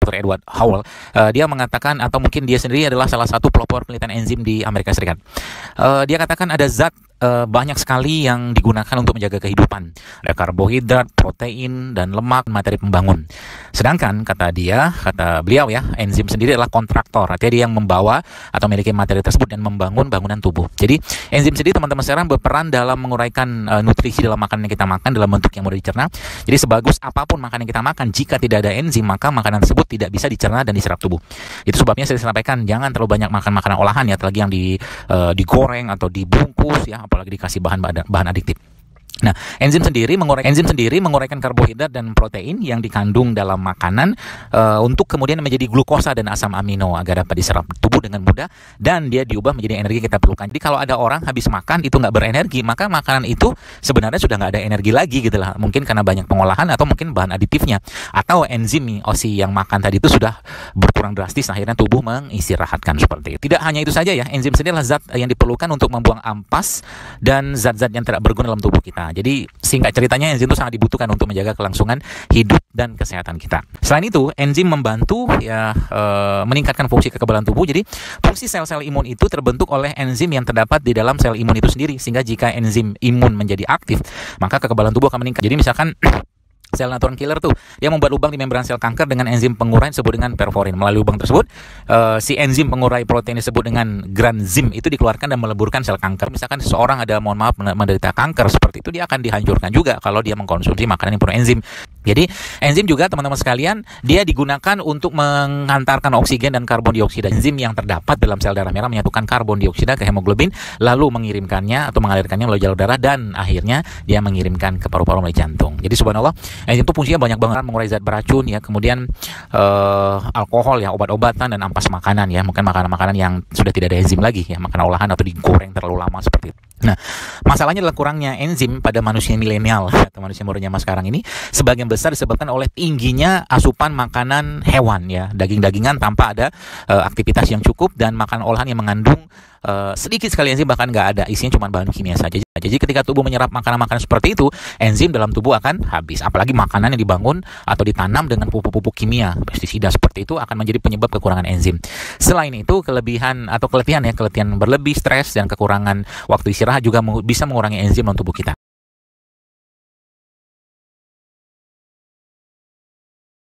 Dr. Edward Howell. Dia mengatakan, atau mungkin dia sendiri adalah salah satu pelopor penelitian enzim di Amerika Serikat. Dia katakan ada zat banyak sekali yang digunakan untuk menjaga kehidupan. Ada karbohidrat, protein, dan lemak, materi pembangun. Sedangkan kata beliau ya, enzim sendiri adalah kontraktor. Artinya dia yang membawa atau memiliki materi tersebut dan membangun bangunan tubuh. Jadi enzim sendiri teman-teman sekarang berperan dalam menguraikan nutrisi dalam makanan yang kita makan dalam bentuk yang mudah dicerna. Jadi sebagus apapun makanan yang kita makan, jika tidak ada enzim, maka makanan tersebut tidak bisa dicerna dan diserap tubuh. Itu sebabnya saya sampaikan jangan terlalu banyak makan makanan olahan ya, apalagi yang digoreng atau dibungkus ya, apalagi dikasih bahan adiktif. Nah, enzim sendiri menguraikan karbohidrat dan protein yang dikandung dalam makanan untuk kemudian menjadi glukosa dan asam amino agar dapat diserap tubuh dengan mudah dan dia diubah menjadi energi yang kita perlukan. Jadi kalau ada orang habis makan itu nggak berenergi, maka makanan itu sebenarnya sudah nggak ada energi lagi gitu lah. Mungkin karena banyak pengolahan atau mungkin bahan aditifnya atau enzim yang makan tadi itu sudah berkurang drastis, akhirnya tubuh mengistirahatkan seperti itu. Tidak hanya itu saja ya, enzim sendiri adalah zat yang diperlukan untuk membuang ampas dan zat-zat yang tidak berguna dalam tubuh kita. Jadi singkat ceritanya enzim itu sangat dibutuhkan untuk menjaga kelangsungan hidup dan kesehatan kita. Selain itu, enzim membantu meningkatkan fungsi kekebalan tubuh. Jadi fungsi sel-sel imun itu terbentuk oleh enzim yang terdapat di dalam sel imun itu sendiri. Sehingga jika enzim imun menjadi aktif, maka kekebalan tubuh akan meningkat. Jadi misalkan sel natural killer tuh, dia membuat lubang di membran sel kanker dengan enzim pengurai disebut dengan perforin. Melalui lubang tersebut, si enzim pengurai protein disebut dengan granzim itu dikeluarkan dan meleburkan sel kanker. Misalkan seseorang ada, mohon maaf, menderita kanker seperti itu, dia akan dihancurkan juga kalau dia mengkonsumsi makanan yang penuh enzim. Jadi enzim juga teman-teman sekalian, dia digunakan untuk mengantarkan oksigen dan karbon dioksida. Enzim yang terdapat dalam sel darah merah menyatukan karbon dioksida ke hemoglobin, lalu mengirimkannya atau mengalirkannya melalui jalur darah dan akhirnya dia mengirimkan ke paru-paru melalui jantung. Jadi subhanallah, enzim itu fungsinya banyak banget, mengurai zat beracun ya, kemudian alkohol ya, obat-obatan dan ampas makanan ya, mungkin makanan-makanan yang sudah tidak ada enzim lagi ya, makanan olahan atau digoreng terlalu lama seperti itu. Nah, masalahnya adalah kurangnya enzim pada manusia milenial atau manusia modern zaman sekarang ini sebagian besar disebabkan oleh tingginya asupan makanan hewan ya, daging-dagingan tanpa ada aktivitas yang cukup dan makanan olahan yang mengandung sedikit sekali enzim, bahkan nggak ada, isinya cuma bahan kimia saja. Jadi ketika tubuh menyerap makanan-makanan seperti itu, enzim dalam tubuh akan habis. Apalagi makanan yang dibangun atau ditanam dengan pupuk-pupuk kimia, pestisida seperti itu akan menjadi penyebab kekurangan enzim. Selain itu, keletihan berlebih, stres dan kekurangan waktu istirahat juga bisa mengurangi enzim dalam tubuh kita.